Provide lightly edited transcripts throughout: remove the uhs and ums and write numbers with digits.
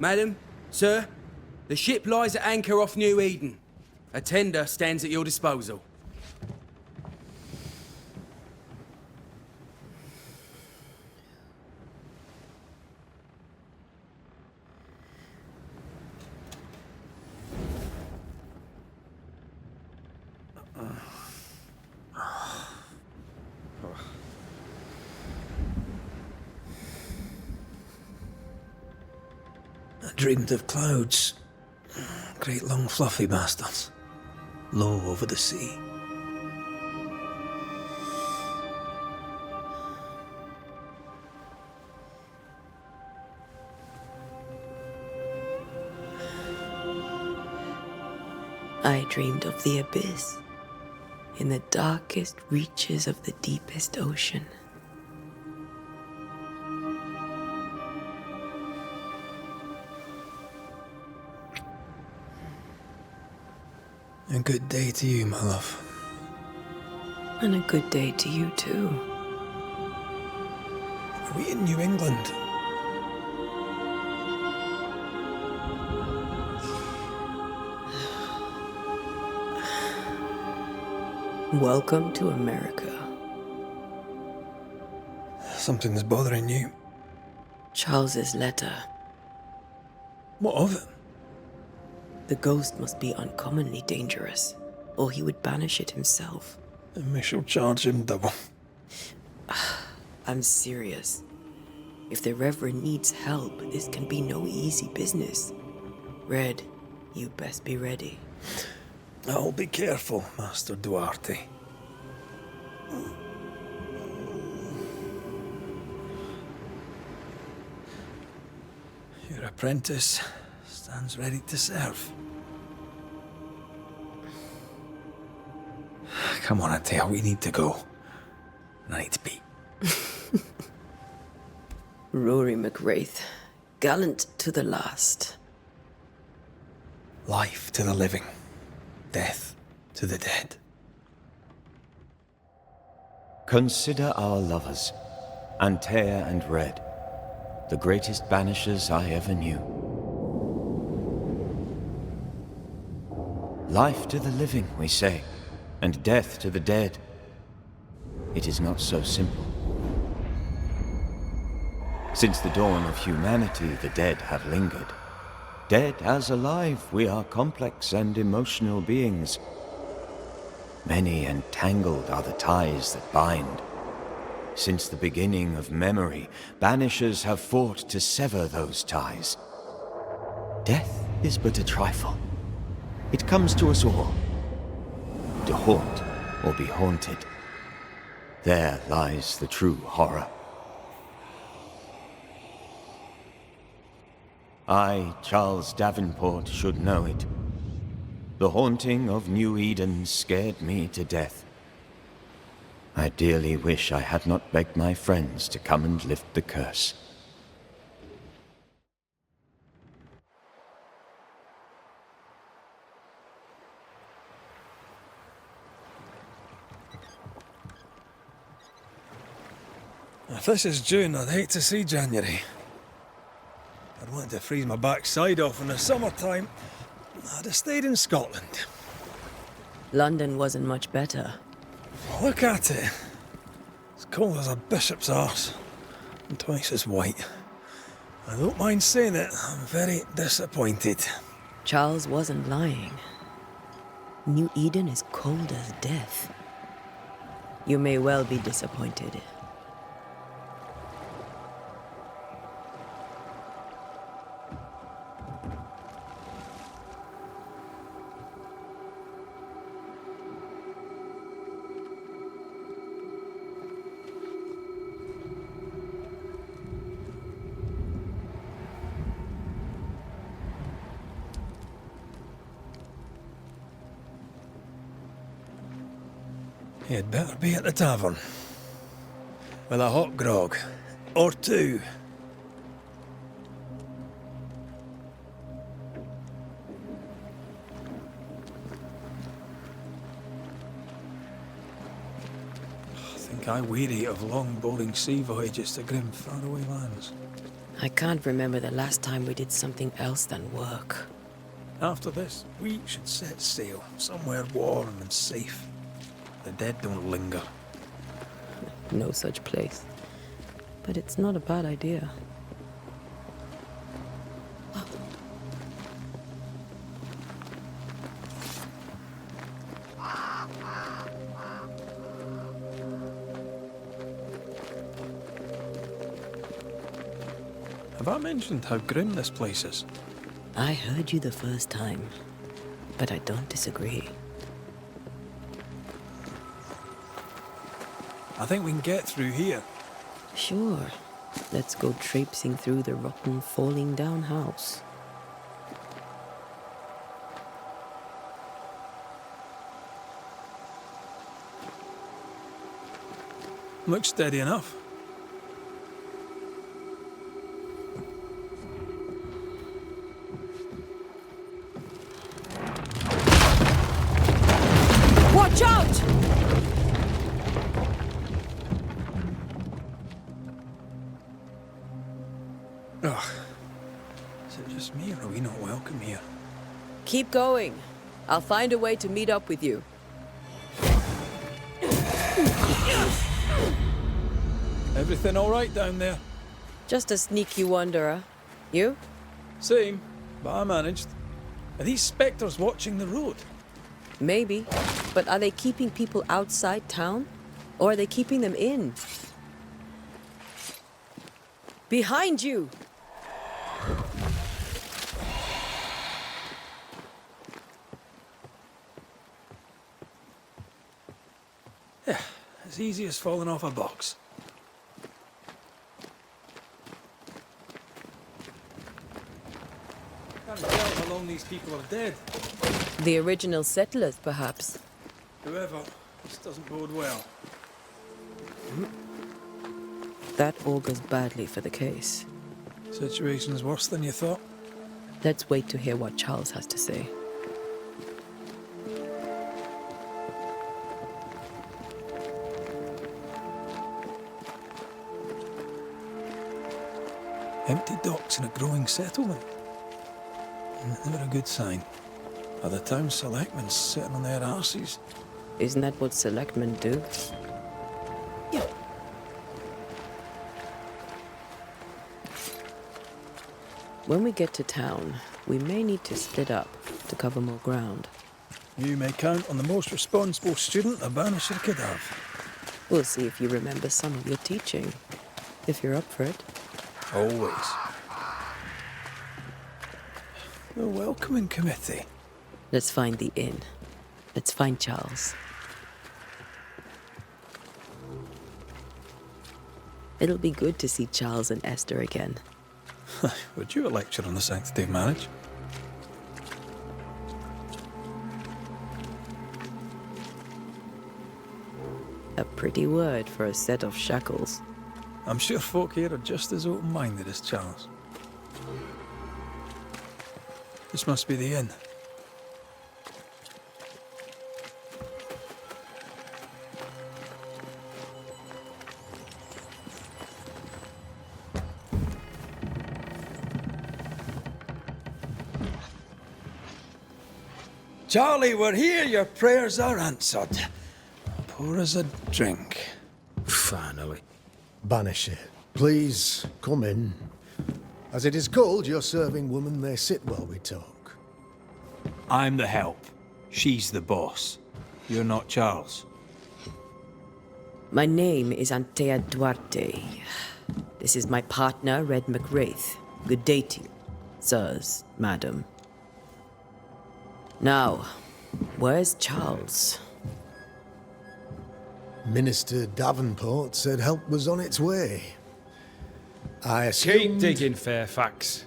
Madam, sir, the ship lies at anchor off New Eden. A tender stands at your disposal. I dreamed of clouds. Great long fluffy bastards. Low over the sea. I dreamed of the abyss, in the darkest reaches of the deepest ocean. A good day to you, my love. And a good day to you, too. Are we in New England? Welcome to America. Something's bothering you. Charles's letter. What of it? The ghost must be uncommonly dangerous, or he would banish it himself. And we shall charge him double. I'm serious. If the Reverend needs help, this can be no easy business. Red, you best be ready. I'll be careful, Master Duarte. Your apprentice stands ready to serve. Come on, Antea, we need to go. I need to be. Rory McRaith, gallant to the last. Life to the living, death to the dead. Consider our lovers, Antea and Red, the greatest banishers I ever knew. Life to the living, we say, and death to the dead. It is not so simple. Since the dawn of humanity, the dead have lingered. Dead as alive, we are complex and emotional beings. Many and tangled are the ties that bind. Since the beginning of memory, banishers have fought to sever those ties. Death is but a trifle. It comes to us all. To haunt or be haunted. There lies the true horror. I, Charles Davenport, should know it. The haunting of New Eden scared me to death. I dearly wish I had not begged my friends to come and lift the curse. If this is June, I'd hate to see January. I'd want to freeze my backside off in the summertime. I'd have stayed in Scotland. London wasn't much better. Look at it. As cold as a bishop's arse. And twice as white. I don't mind saying it, I'm very disappointed. Charles wasn't lying. New Eden is cold as death. You may well be disappointed. You'd better be at the tavern. With a hot grog. Or two. I think think I weary of long, boring sea voyages to grim, faraway lands. I can't remember the last time we did something else than work. After this, we should set sail somewhere warm and safe. The dead don't linger. No such place. But it's not a bad idea. Have I mentioned how grim this place is? I heard you the first time, but I don't disagree. I think we can get through here. Sure. Let's go traipsing through the rotten, falling down house. Looks steady enough. Watch out! Ugh. Is it just me, or are we not welcome here? Keep going. I'll find a way to meet up with you. Everything all right down there? Just a sneaky wanderer. You? Same, but I managed. Are these spectres watching the road? Maybe. But are they keeping people outside town? Or are they keeping them in? Behind you! Yeah, as easy as falling off a box. Can't tell how long these people are dead. The original settlers, perhaps. However, this doesn't bode well. That augurs badly for the case. Situation's worse than you thought. Let's wait to hear what Charles has to say. Empty docks in a growing settlement. Never a good sign. Are the town selectmen sitting on their arses? Isn't that what selectmen do? When we get to town, we may need to split up to cover more ground. You may count on the most responsible student a Banisher could have. We'll see if you remember some of your teaching. If you're up for it. Always. The welcoming committee. Let's find the inn. Let's find Charles. It'll be good to see Charles and Esther again. Would you a lecture on the sanctity of marriage? A pretty word for a set of shackles. I'm sure folk here are just as open-minded as Charles. This must be the inn. Charlie, we're here. Your prayers are answered. Pour us a drink. Finally. Banisher, please come in. As it is called, your serving woman may sit while we talk. I'm the help. She's the boss. You're not Charles. My name is Antea Duarte. This is my partner, Red McRaith. Good day to you, sirs, madam. Now, where's Charles? Minister Davenport said help was on its way. I Keep assumed... digging, Fairfax.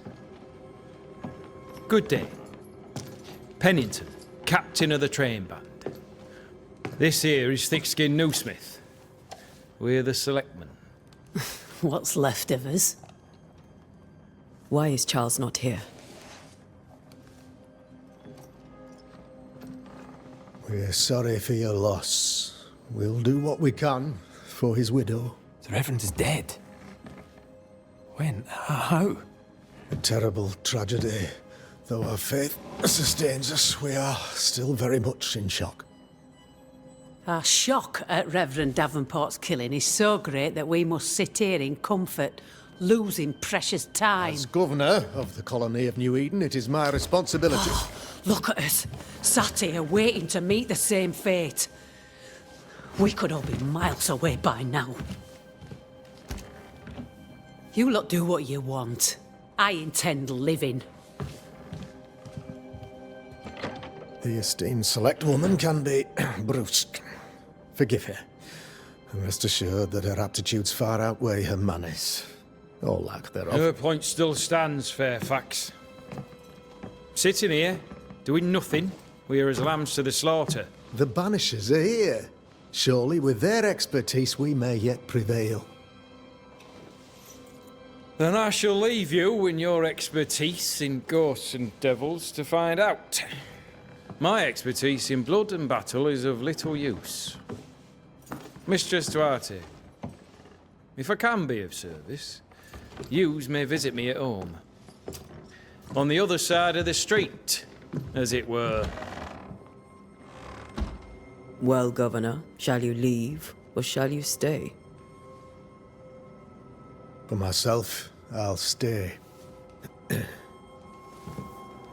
Good day. Pennington, captain of the train band. This here is Thick-Skinned Newsmith. We're the selectmen. What's left of us? Why is Charles not here? We're sorry for your loss. We'll do what we can. for his widow. The Reverend is dead. When? How? A terrible tragedy. Though our faith sustains us, we are still very much in shock. Our shock at Reverend Davenport's killing is so great that we must sit here in comfort, losing precious time. As governor of the colony of New Eden, it is my responsibility. Look at us, sat here waiting to meet the same fate. We could all be miles away by now. You lot do what you want. I intend living. The esteemed select woman can be brusque. Forgive her. And rest assured that her aptitudes far outweigh her manners. Or lack thereof. Her point still stands, Fairfax. Sitting here, doing nothing, we are as lambs to the slaughter. The Banishers are here. Surely with their expertise we may yet prevail. Then I shall leave you and your expertise in ghosts and devils to find out. My expertise in blood and battle is of little use. Mistress Duarte, if I can be of service, yous may visit me at home. On the other side of the street, as it were. Well, Governor, shall you leave or shall you stay? For myself, I'll stay.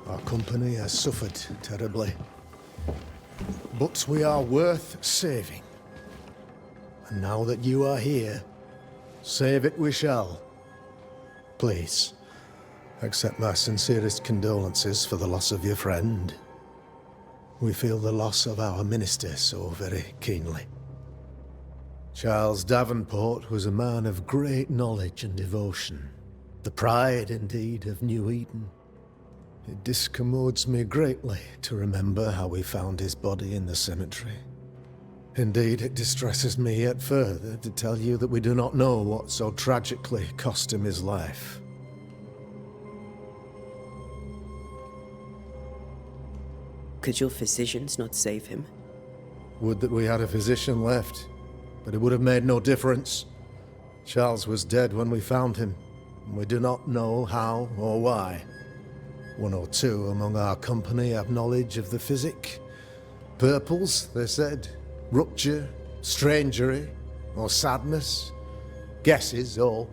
Our company has suffered terribly. But we are worth saving. And now that you are here, save it we shall. Please, accept my sincerest condolences for the loss of your friend. We feel the loss of our minister so very keenly. Charles Davenport was a man of great knowledge and devotion. The pride, indeed, of New Eden. It discommodes me greatly to remember how we found his body in the cemetery. Indeed, it distresses me yet further to tell you that we do not know what so tragically cost him his life. Could your physicians not save him? Would that we had a physician left, but it would have made no difference. Charles was dead when we found him, and we do not know how or why. One or two among our company have knowledge of the physic. Purples, they said. Rupture, strangery, or sadness. Guesses, all.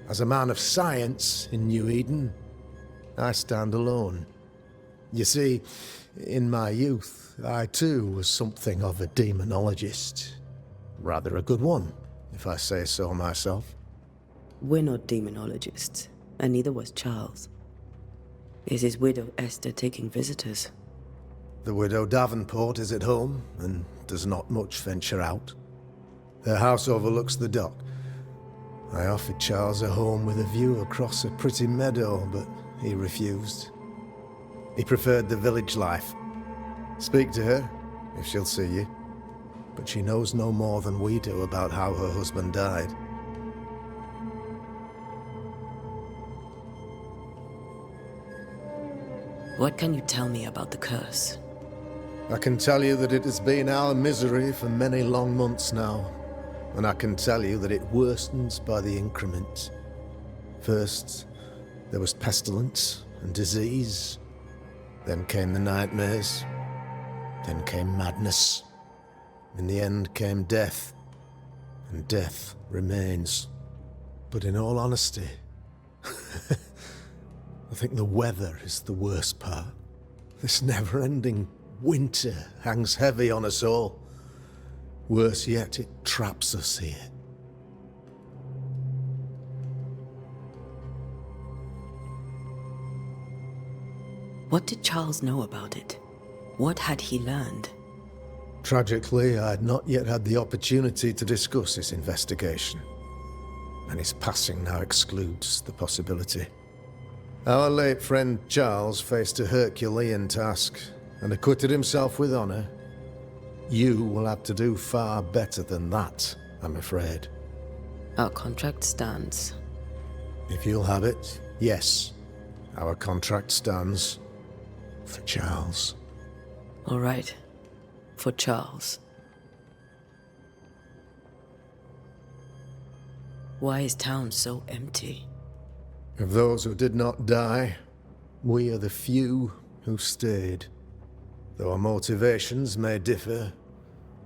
As a man of science in New Eden, I stand alone. You see, in my youth, I too was something of a demonologist. Rather a good one, if I say so myself. We're not demonologists, and neither was Charles. Is his widow Esther taking visitors? The widow Davenport is at home, and does not much venture out. Their house overlooks the dock. I offered Charles a home with a view across a pretty meadow, but he refused. He preferred the village life. Speak to her, if she'll see you. But she knows no more than we do about how her husband died. What can you tell me about the curse? I can tell you that it has been our misery for many long months now. And I can tell you that it worstens by the increment. First, there was pestilence and disease. Then came the nightmares. Then came madness. In the end came death. And death remains. But in all honesty, I think the weather is the worst part. This never-ending winter hangs heavy on us all. Worse yet, it traps us here. What did Charles know about it? What had he learned? Tragically, I had not yet had the opportunity to discuss this investigation. And his passing now excludes the possibility. Our late friend Charles faced a Herculean task and acquitted himself with honor. You will have to do far better than that, I'm afraid. Our contract stands. If you'll have it, yes. Our contract stands for Charles. All right. For Charles. Why is town so empty? Of those who did not die, we are the few who stayed. Though our motivations may differ,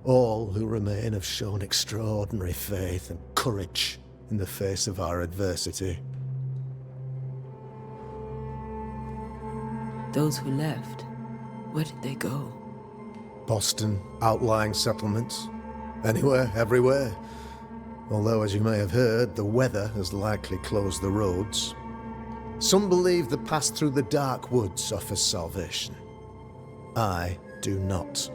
all who remain have shown extraordinary faith and courage in the face of our adversity. Those who left, where did they go? Boston, outlying settlements. Anywhere, everywhere. Although, as you may have heard, the weather has likely closed the roads. Some believe the path through the dark woods offers salvation. I do not.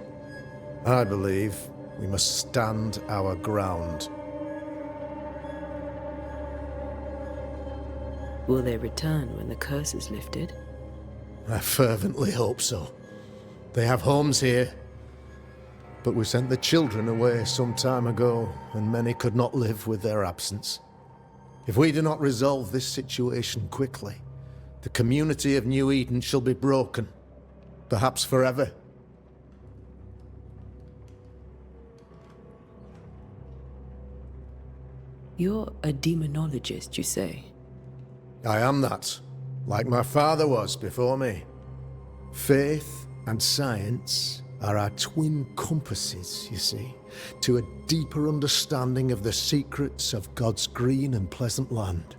I believe we must stand our ground. Will they return when the curse is lifted? I fervently hope so. They have homes here. But we sent the children away some time ago, and many could not live with their absence. If we do not resolve this situation quickly, the community of New Eden shall be broken, perhaps forever. You're a demonologist, you say? I am that, like my father was before me. Faith and science are our twin compasses, you see, to a deeper understanding of the secrets of God's green and pleasant land,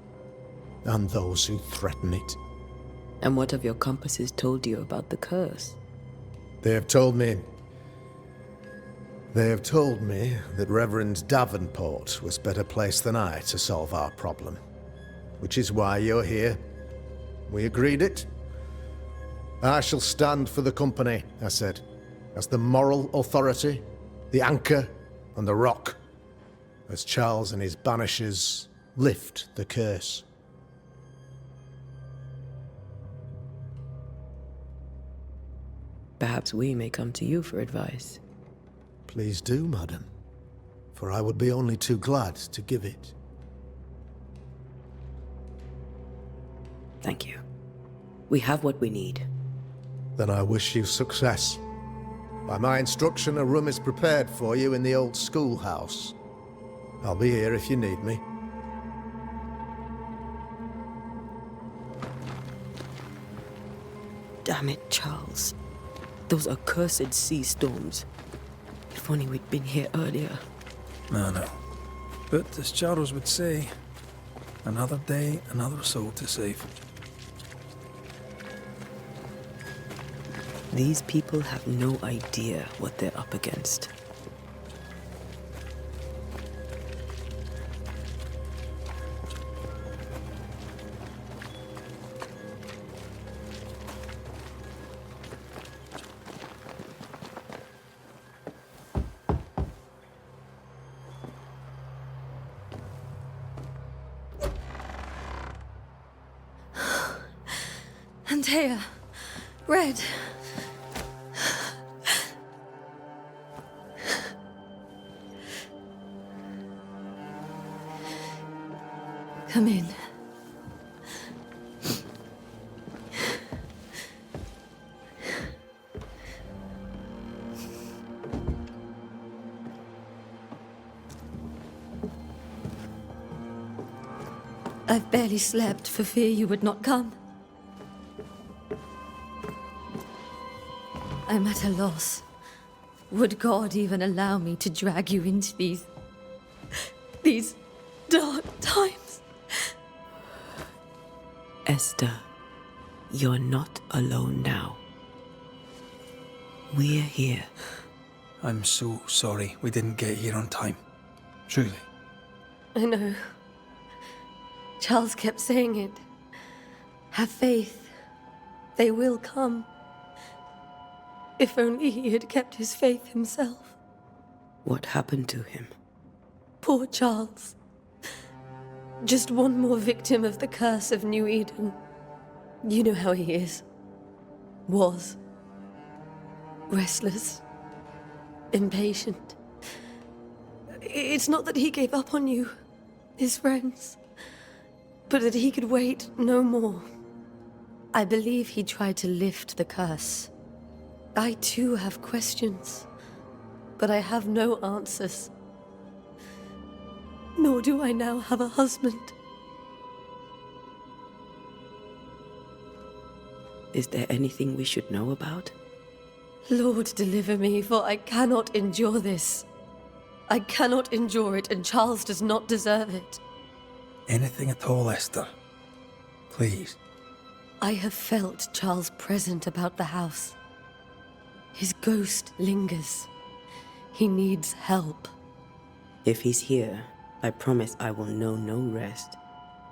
and those who threaten it. And what have your compasses told you about the curse? They have told me that Reverend Davenport was better placed than I to solve our problem, which is why you're here. We agreed it. I shall stand for the company, I said, as the moral authority, the anchor, and the rock, as Charles and his Banishers lift the curse. Perhaps we may come to you for advice. Please do, madam, for I would be only too glad to give it. Thank you. We have what we need. Then I wish you success. By my instruction, a room is prepared for you in the old schoolhouse. I'll be here if you need me. Damn it, Charles. Those accursed sea storms. If only we'd been here earlier. No. But as Charles would say, another day, another soul to save. These people have no idea what they're up against. Antea, Red. Come in. I've barely slept for fear you would not come. I'm at a loss. Would God even allow me to drag you into these dark times? Esther, you're not alone now. We're here. I'm so sorry we didn't get here on time. Truly. I know. Charles kept saying it. Have faith. They will come. If only he had kept his faith himself. What happened to him? Poor Charles. Just one more victim of the curse of New Eden. You know how he is. Was. Restless. Impatient. It's not that he gave up on you, his friends, but that he could wait no more. I believe he tried to lift the curse. I too have questions, but I have no answers. nor do I now have a husband. Is there anything we should know about? Lord, deliver me, for I cannot endure this. I cannot endure it, and Charles does not deserve it. Anything at all, Esther. Please. I have felt Charles present about the house. His ghost lingers. He needs help. If he's here, I promise I will know no rest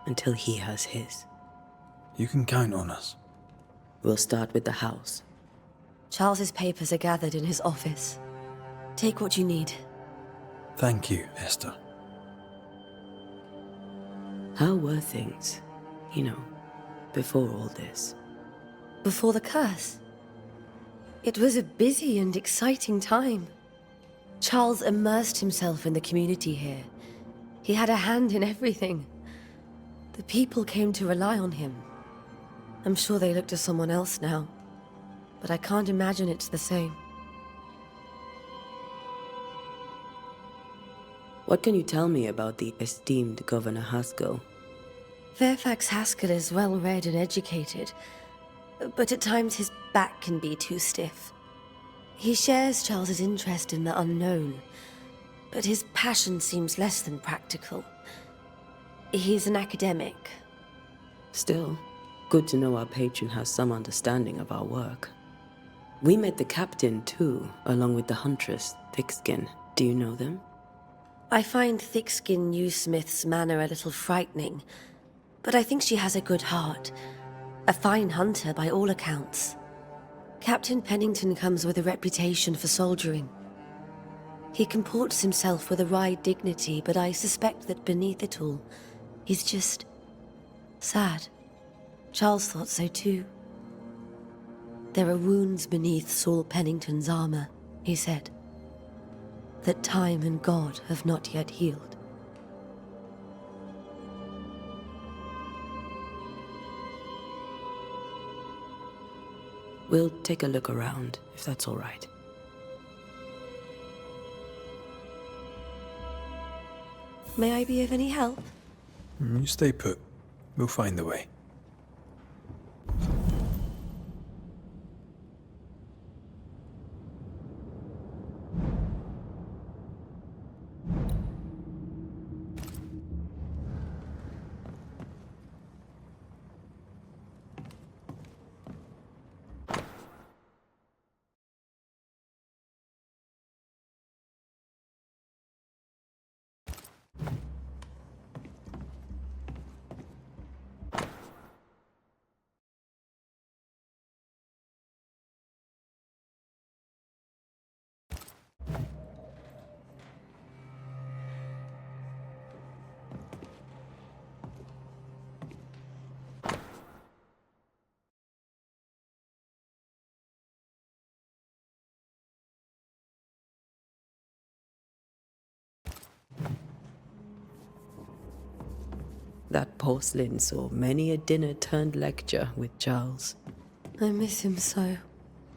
until he has his. You can count on us. We'll start with the house. Charles's papers are gathered in his office. Take what you need. Thank you, Esther. How were things, before all this? Before the curse. It was a busy and exciting time. Charles immersed himself in the community here. He had a hand in everything. The people came to rely on him. I'm sure they look to someone else now, but I can't imagine it's the same. What can you tell me about the esteemed Governor Haskell? Fairfax Haskell is well-read and educated, but at times his back can be too stiff. He shares Charles's interest in the unknown, but his passion seems less than practical. He's an academic. Still, good to know our patron has some understanding of our work. We met the captain, too, along with the huntress, Thickskin. Do you know them? I find Thickskin Newsmith's manner a little frightening, but I think she has a good heart. A fine hunter by all accounts. Captain Pennington comes with a reputation for soldiering. He comports himself with a wry dignity, but I suspect that beneath it all, he's just sad. Charles thought so too. There are wounds beneath Saul Pennington's armor, he said, that time and God have not yet healed. We'll take a look around, if that's all right. May I be of any help? You stay put. We'll find the way. That porcelain saw many a dinner turned lecture with Charles. I miss him so.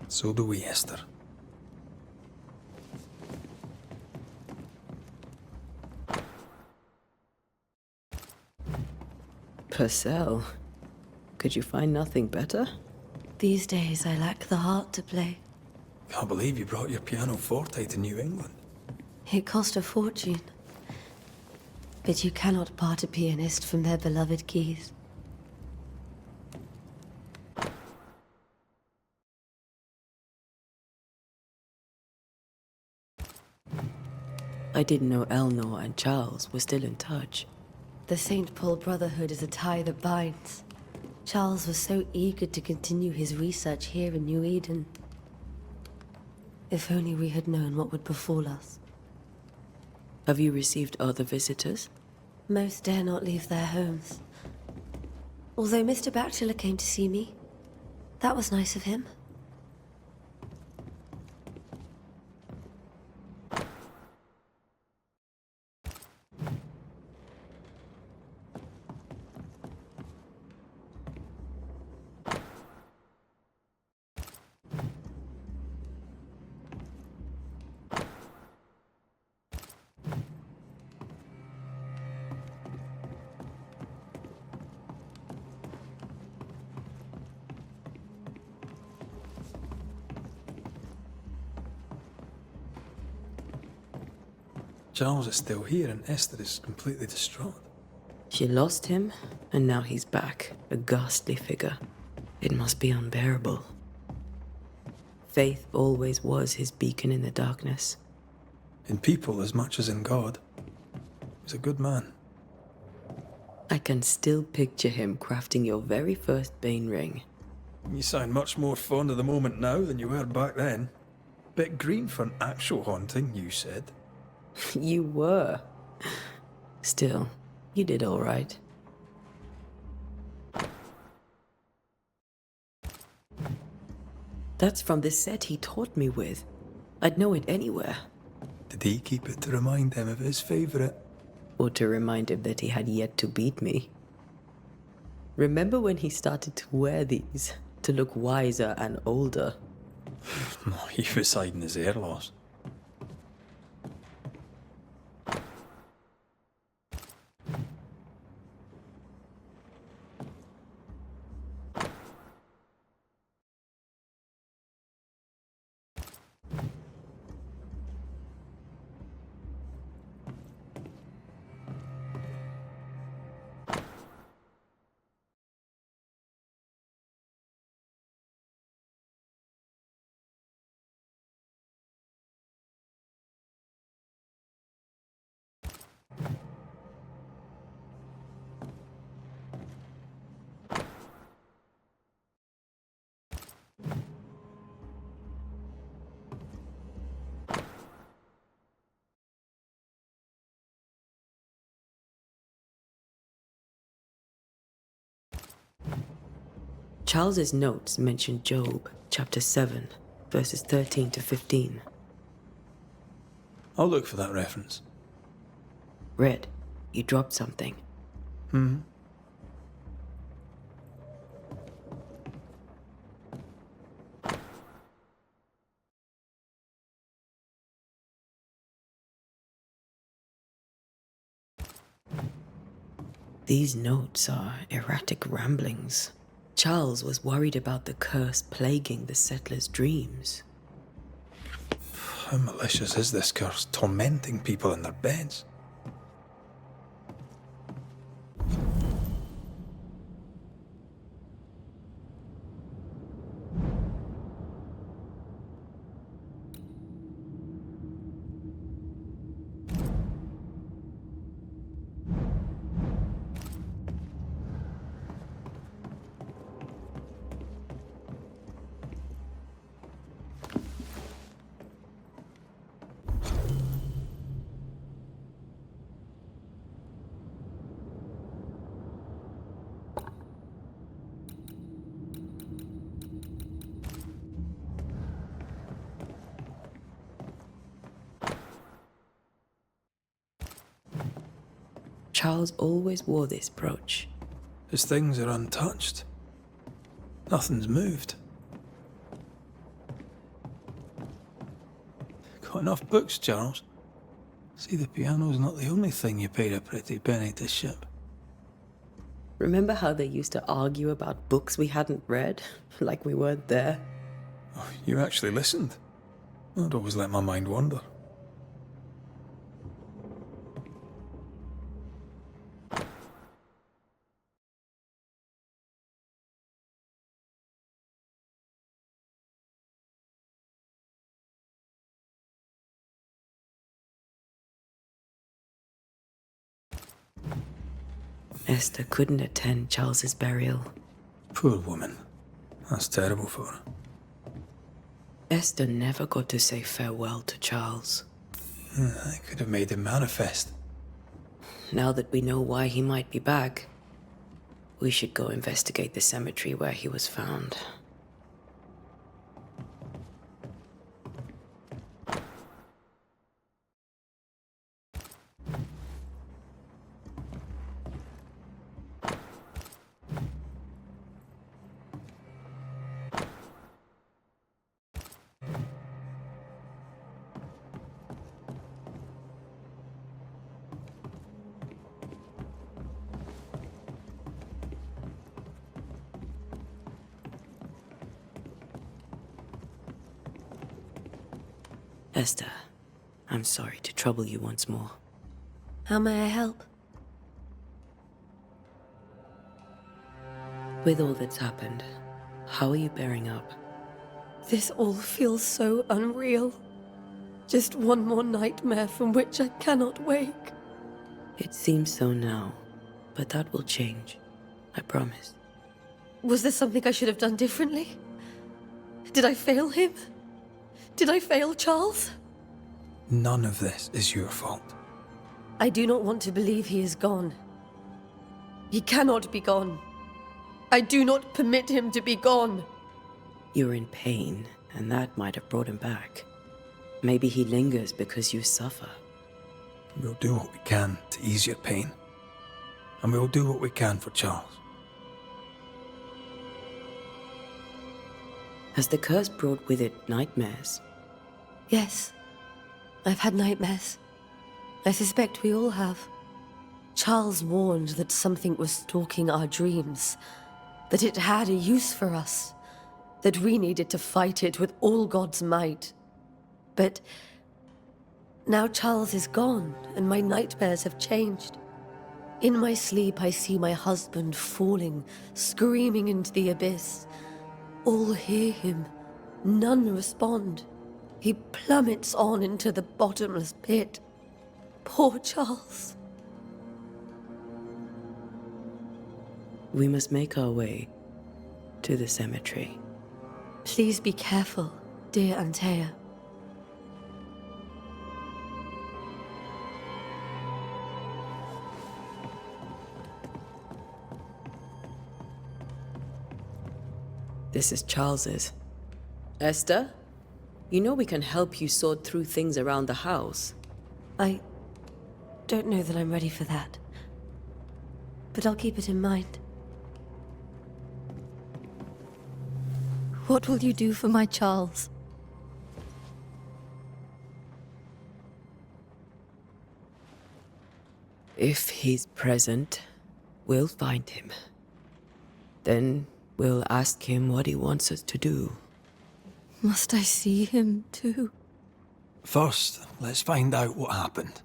So do we, Esther. Purcell. Could you find nothing better? These days I lack the heart to play. Can't believe you brought your pianoforte to New England. It cost a fortune. But you cannot part a pianist from their beloved keys. I didn't know Eleanor and Charles were still in touch. The St. Paul Brotherhood is a tie that binds. Charles was so eager to continue his research here in New Eden. If only we had known what would befall us. Have you received other visitors? Most dare not leave their homes. Although Mr. Bachelor came to see me. That was nice of him. Charles is still here and Esther is completely distraught. She lost him, and now he's back, a ghastly figure. It must be unbearable. Faith always was his beacon in the darkness. In people as much as in God. He's a good man. I can still picture him crafting your very first Bane ring. You sound much more fond of the moment now than you were back then. Bit green for an actual haunting, you said. You were. Still, you did all right. That's from the set he taught me with. I'd know it anywhere. Did he keep it to remind him of his favourite? Or to remind him that he had yet to beat me. Remember when he started to wear these, to look wiser and older? No, he was hiding his hair loss. Charles's notes mention Job, chapter 7, verses 13 to 15. I'll look for that reference. Red, you dropped something. These notes are erratic ramblings. Charles was worried about the curse plaguing the settlers' dreams. How malicious is this curse, tormenting people in their beds? Charles always wore this brooch. His things are untouched. Nothing's moved. Got enough books, Charles? See, the piano's not the only thing you paid a pretty penny to ship. Remember how they used to argue about books we hadn't read? Like we weren't there? Oh, you actually listened. I'd always let my mind wander. Esther couldn't attend Charles's burial. Poor woman. That's terrible for her. Esther never got to say farewell to Charles. I could have made him manifest. Now that we know why he might be back, we should go investigate the cemetery where he was found. Esther, I'm sorry to trouble you once more. How may I help? With all that's happened, how are you bearing up? This all feels so unreal. Just one more nightmare from which I cannot wake. It seems so now, but that will change. I promise. Was there something I should have done differently? Did I fail him? Did I fail Charles? None of this is your fault. I do not want to believe he is gone. He cannot be gone. I do not permit him to be gone. You're in pain, and that might have brought him back. Maybe he lingers because you suffer. We'll do what we can to ease your pain. And we'll do what we can for Charles. Has the curse brought with it nightmares? Yes. I've had nightmares. I suspect we all have. Charles warned that something was stalking our dreams, that it had a use for us, that we needed to fight it with all God's might. But now Charles is gone, and my nightmares have changed. In my sleep, I see my husband falling, screaming into the abyss. All hear him. None respond. He plummets on into the bottomless pit. Poor Charles. We must make our way to the cemetery. Please be careful, dear Antea. This is Charles's. Esther, you know we can help you sort through things around the house. I don't know that I'm ready for that. But I'll keep it in mind. What will you do for my Charles? If he's present, we'll find him. Then we'll ask him what he wants us to do. Must I see him too? First, let's find out what happened.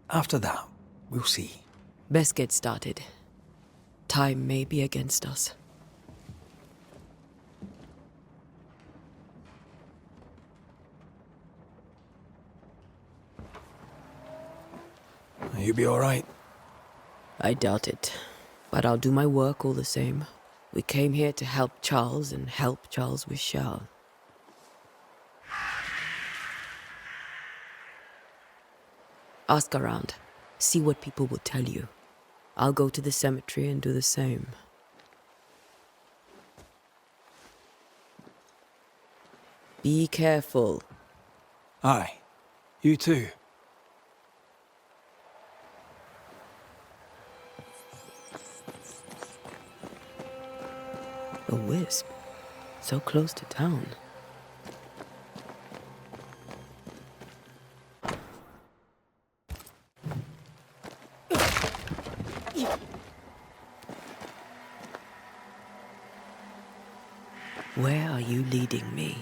After that, we'll see. Best get started. Time may be against us. You'll be all right. I doubt it, but I'll do my work all the same. We came here to help Charles, and help Charles we shall. Ask around. See what people will tell you. I'll go to the cemetery and do the same. Be careful. Aye. You too. A wisp. So close to town. Where are you leading me?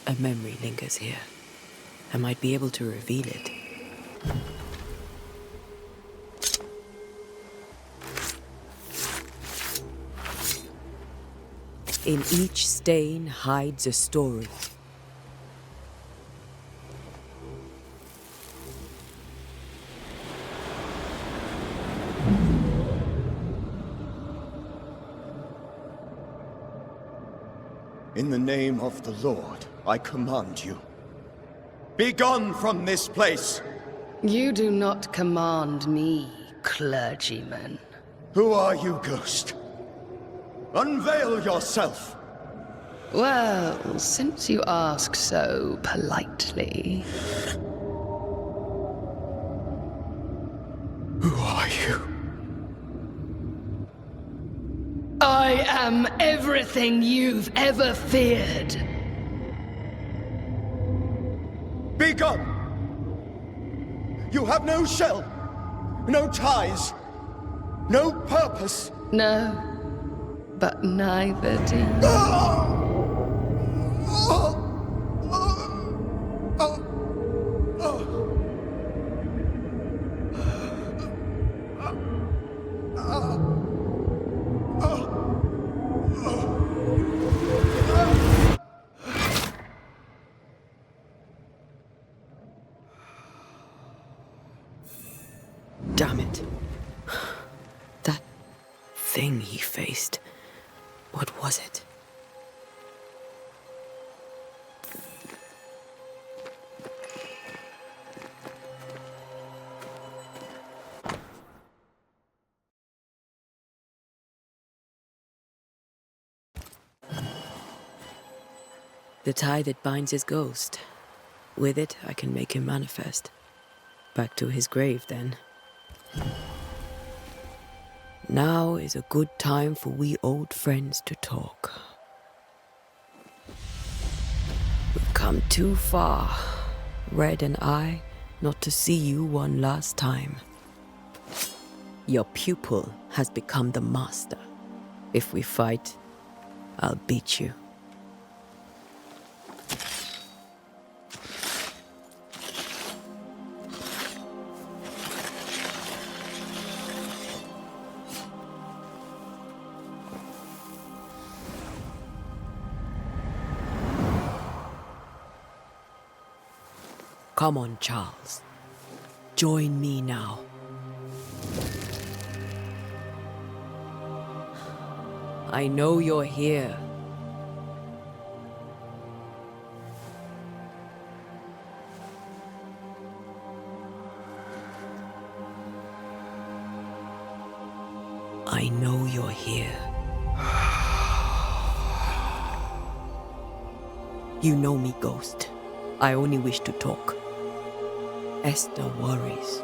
A memory lingers here. I might be able to reveal it. In each stain hides a story. In the name of the Lord, I command you. Be gone from this place! You do not command me, clergyman. Who are you, ghost? Unveil yourself! Well, since you ask so politely... Who are you? I am everything you've ever feared. Be gone! You have no shell, no ties, no purpose. No, but neither do you. Damn it. That thing he faced. What was it? The tie that binds his ghost. With it, I can make him manifest. Back to his grave, then. Now is a good time for we old friends to talk. We've come too far, Red and I, not to see you one last time. Your pupil has become the master. If we fight, I'll beat you. Come on, Charles. Join me now. I know you're here. I know you're here. You know me, Ghost. I only wish to talk. Esther worries.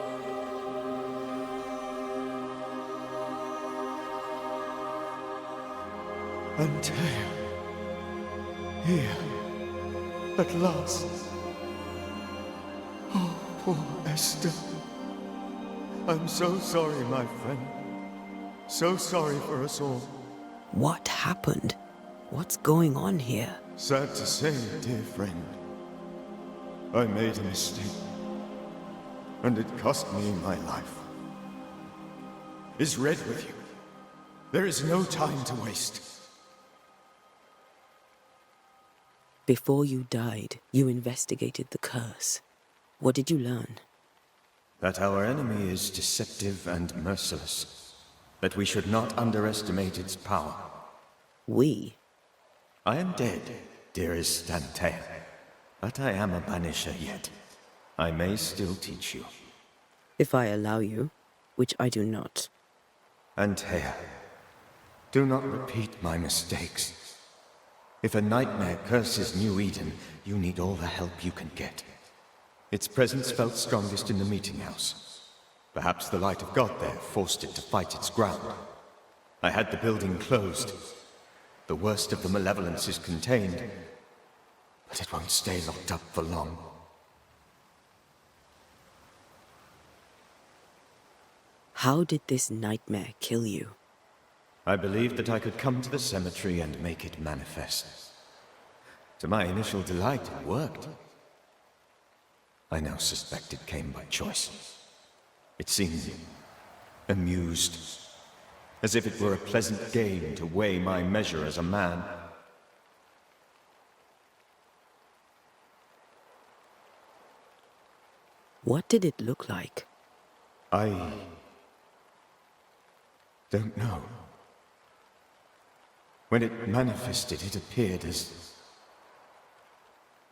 Antea. Here. At last. Oh, poor Esther. I'm so sorry, my friend. So sorry for us all. What happened? What's going on here? Sad to say, dear friend. I made a mistake. And it cost me my life. Is Red with you? There is no time to waste. Before you died, you investigated the curse. What did you learn? That our enemy is deceptive and merciless. That we should not underestimate its power. We? I am dead, dearest Antea. But I am a banisher yet. I may still teach you. If I allow you, which I do not. Antea, do not repeat my mistakes. If a nightmare curses New Eden, you need all the help you can get. Its presence felt strongest in the meeting house. Perhaps the light of God there forced it to fight its ground. I had the building closed. The worst of the malevolence is contained, but it won't stay locked up for long. How did this nightmare kill you? I believed that I could come to the cemetery and make it manifest. To my initial delight, it worked. I now suspect it came by choice. It seemed amused, as if it were a pleasant game to weigh my measure as a man. What did it look like? I don't know. When it manifested, it appeared as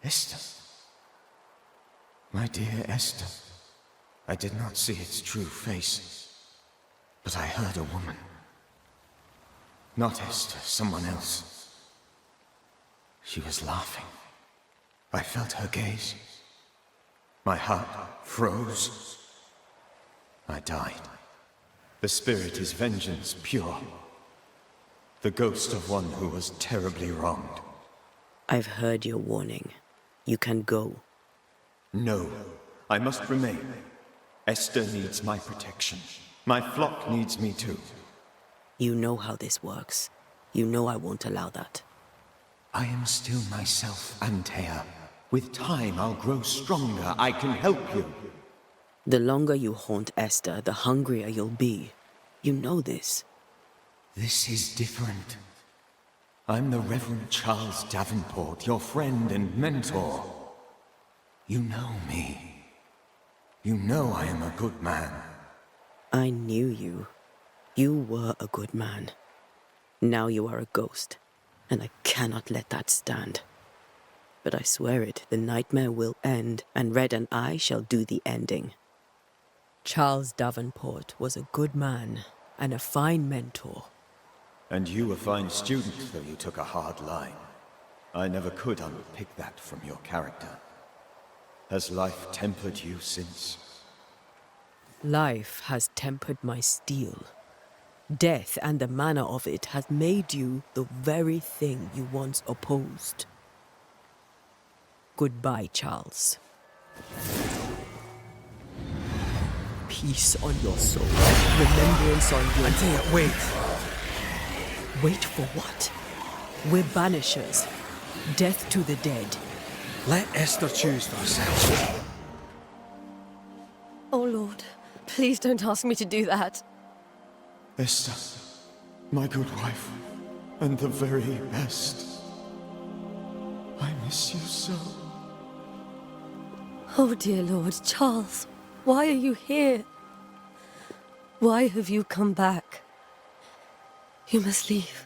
Esther. My dear Esther. I did not see its true face, but I heard a woman. Not Esther, someone else. She was laughing. I felt her gaze. My heart froze. I died. The spirit is vengeance pure. The ghost of one who was terribly wronged. I've heard your warning. You can go. No, I must remain. Esther needs my protection. My flock needs me too. You know how this works. You know I won't allow that. I am still myself, Antea. With time, I'll grow stronger. I can help you. The longer you haunt Esther, the hungrier you'll be. You know this. This is different. I'm the Reverend Charles Davenport, your friend and mentor. You know me. You know I am a good man. I knew you. You were a good man. Now you are a ghost, and I cannot let that stand. But I swear it, the nightmare will end, and Red and I shall do the ending. Charles Davenport was a good man and a fine mentor. And you a fine student, though you took a hard line. I never could unpick that from your character. Has life tempered you since? Life has tempered my steel. Death and the manner of it has made you the very thing you once opposed. Goodbye, Charles. Peace on your soul. Remembrance on your... Antea, wait. Wait for what? We're banishers. Death to the dead. Let Esther choose for herself. Oh, Lord, please don't ask me to do that. Esther, my good wife, and the very best. I miss you so. Oh, dear Lord, Charles, why are you here? Why have you come back? You must leave,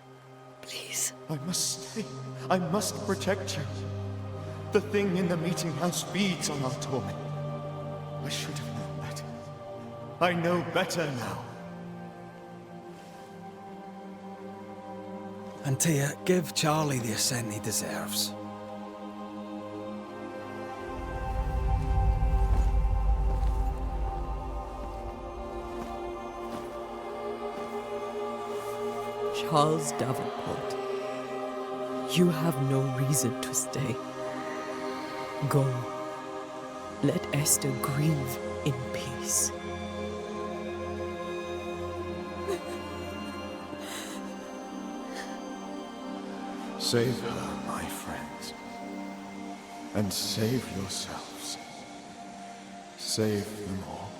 please. I must stay. I must protect you. The thing in the meeting house feeds on our torment. I should have known better. I know better now. Antea, give Charlie the ascent he deserves. Charles Davenport, you have no reason to stay. Go. Let Esther grieve in peace. Save her, my friends. And save yourselves. Save them all.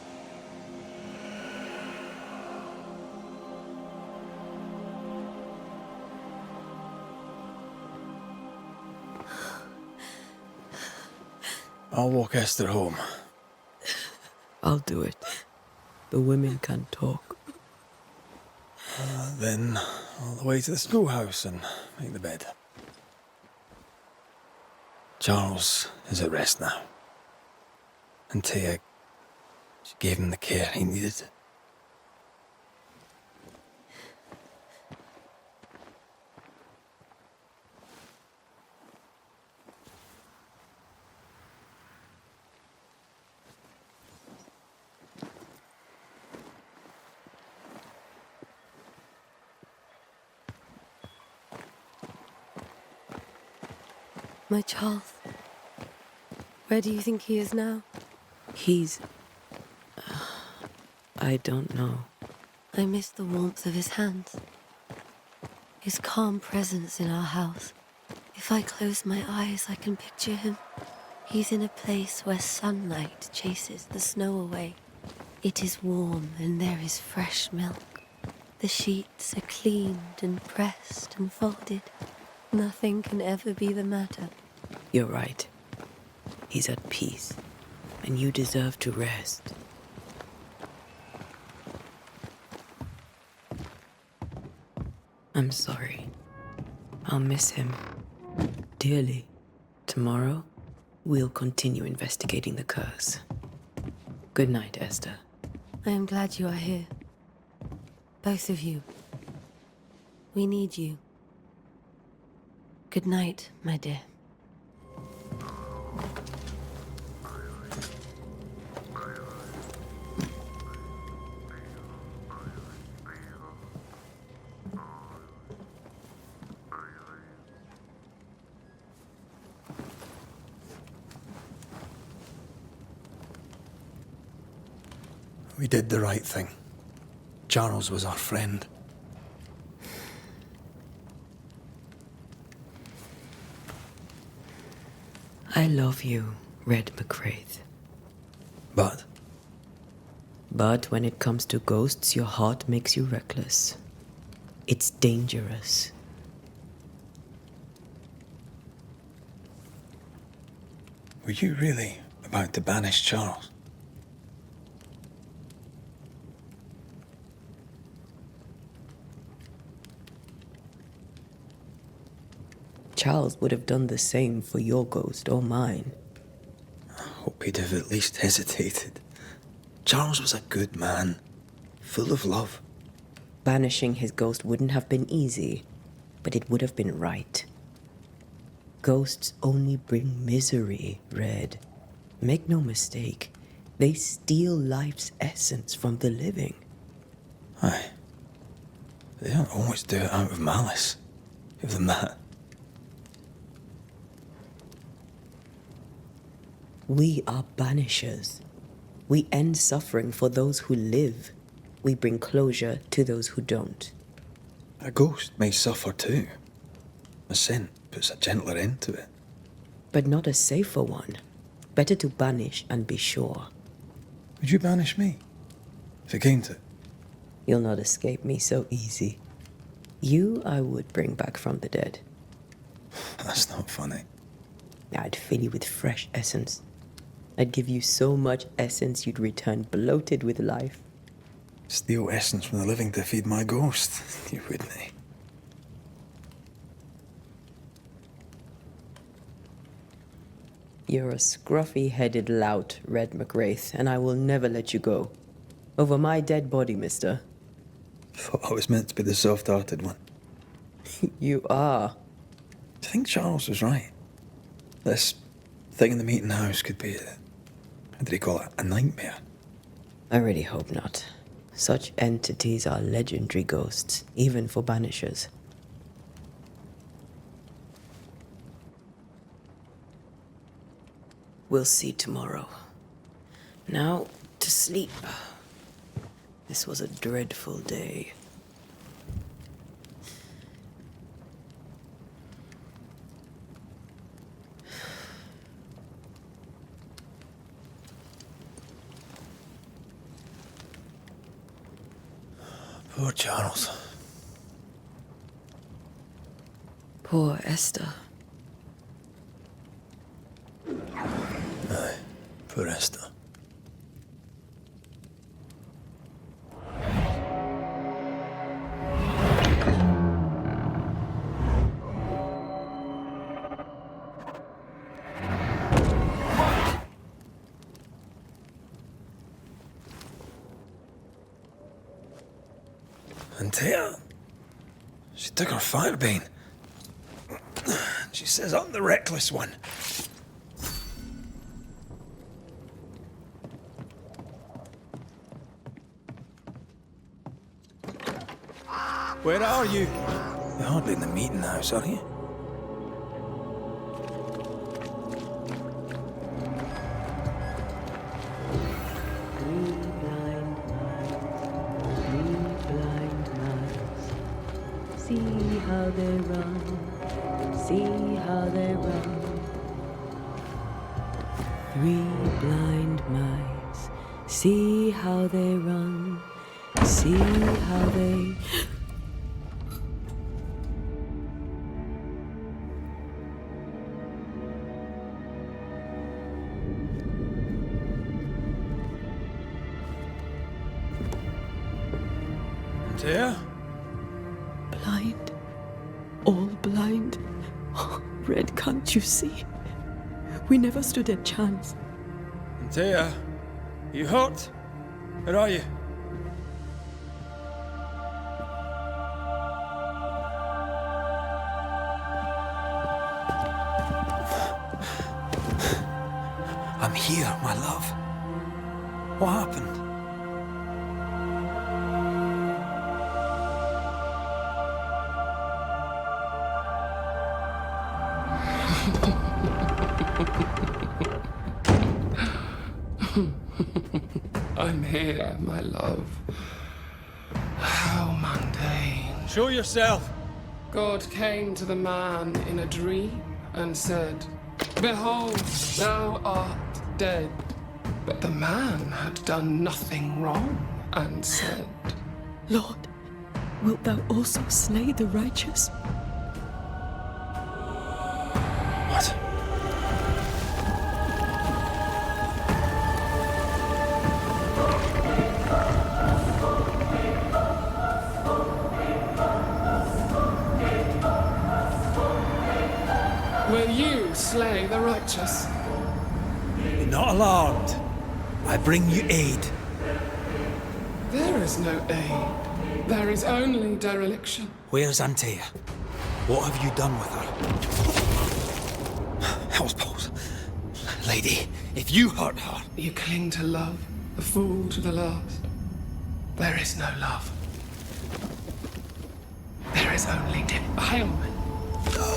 I'll walk Esther home. I'll do it. The women can talk. Then all the way to the schoolhouse and make the bed. Charles is at rest now. Antea, she gave him the care he needed. My Charles, where do you think he is now? He's... I don't know. I miss the warmth of his hands, his calm presence in our house. If I close my eyes, I can picture him. He's in a place where sunlight chases the snow away. It is warm and there is fresh milk. The sheets are cleaned and pressed and folded. Nothing can ever be the matter. You're right. He's at peace, and you deserve to rest. I'm sorry. I'll miss him dearly. Tomorrow, we'll continue investigating the curse. Good night, Esther. I am glad you are here. Both of you. We need you. Good night, my dear. We did the right thing. Charles was our friend. I love you, Red McRaith. But But when it comes to ghosts, your heart makes you reckless. It's dangerous. were you really about to banish Charles? Charles would have done the same for your ghost or mine. I hope he'd have at least hesitated. Charles was a good man, full of love. Banishing his ghost wouldn't have been easy, but it would have been right. Ghosts only bring misery, Red. Make no mistake, they steal life's essence from the living. Aye. They don't always do it out of malice. Give them that. We are banishers. We end suffering for those who live. We bring closure to those who don't. A ghost may suffer too. A sin puts a gentler end to it. But not a safer one. Better to banish and be sure. Would you banish me? If it came to it? You'll not escape me so easy. You I would bring back from the dead. That's not funny. I'd fill you with fresh essence. I'd give you so much essence you'd return bloated with life. Steal essence from the living to feed my ghost. You wouldn't. You're a scruffy-headed lout, Red McRaith, and I will never let you go. Over my dead body, mister. Thought I was meant to be the soft-hearted one. You are. Do you think Charles was right? This thing in the meeting house could be how did he call it? A nightmare? I really hope not. Such entities are legendary ghosts, even for banishers. We'll see tomorrow. Now, to sleep. This was a dreadful day. Poor Charles. Poor Esther. Aye, poor Esther. Antea, she took her firebane. She says I'm the reckless one. Where are you? You're hardly in the meeting house, are you? See how they run, see how they run. 3 blind mice, see how they run, see how they... Antea? Blind. All blind. Oh, Red, can't you see? We never stood a chance. Antea, you hurt? Where are you? I'm here, my love. What happened? I'm here, my love. How mundane. Show yourself! God came to the man in a dream and said, "Behold, thou art dead." But the man had done nothing wrong and said, Lord, wilt thou also slay the righteous? What? slay the righteous. Be not alarmed. I bring you aid. There is no aid. There is only dereliction. Where's Antea? What have you done with her? Housepose. Lady, if you hurt her... You cling to love, a fool to the last. There is no love. There is only defilement. No.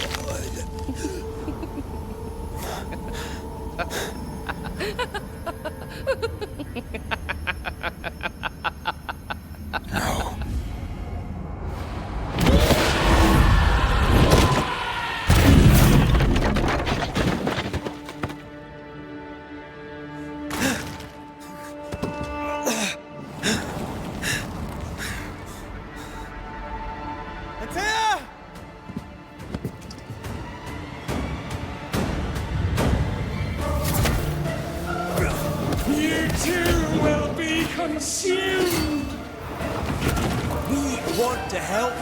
Antea! You too will be consumed! We want to help.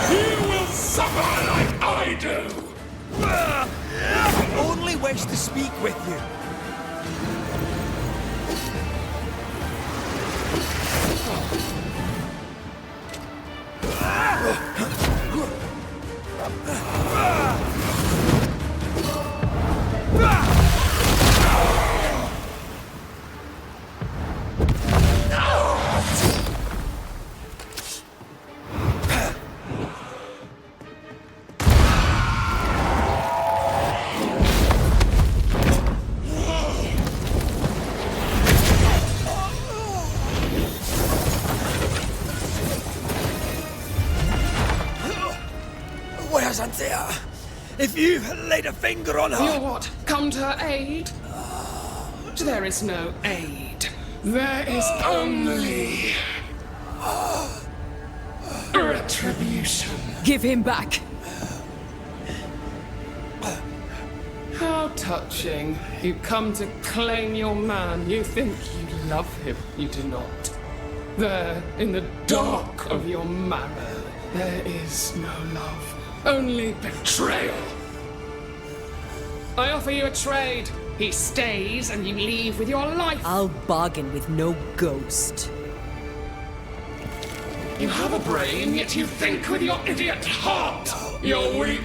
You will suffer like I do! I only wish to speak with you. Where's Antea? If you laid a finger on her... You'll what? Come to her aid? There is no aid. There is only... retribution. Give him back. How touching. You come to claim your man. You think you love him. You do not. There, in the dark of your marrow, there is no love. Only betrayal. I offer you a trade. He stays and you leave with your life. I'll bargain with no ghost. You have a brain, yet you think with your idiot heart. You're weak.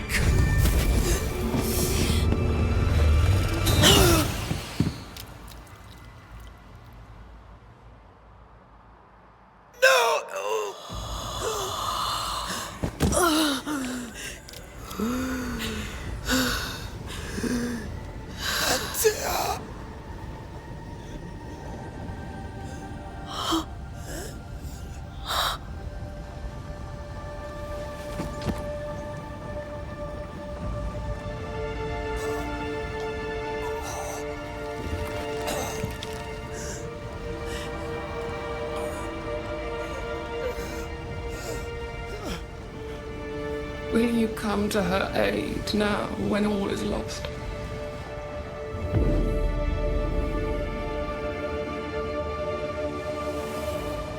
Will you come to her aid now, when all is lost?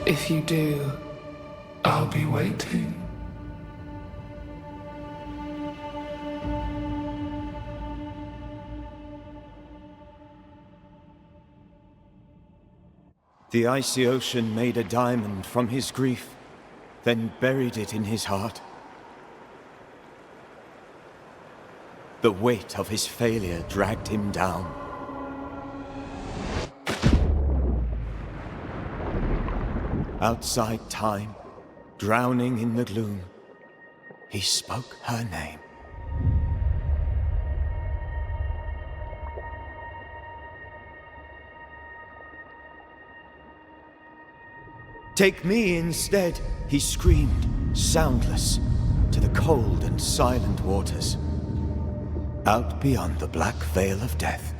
If you do, I'll be waiting. The icy ocean made a diamond from his grief, then buried it in his heart. The weight of his failure dragged him down. Outside time, drowning in the gloom, he spoke her name. Take me instead, he screamed, soundless, to the cold and silent waters. Out beyond the black veil of death,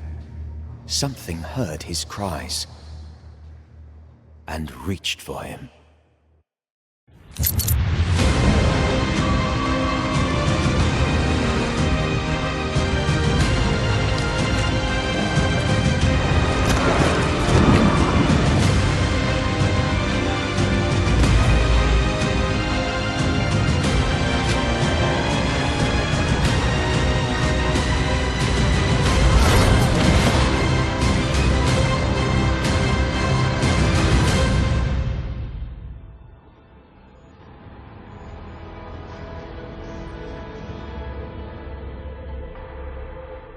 something heard his cries and reached for him.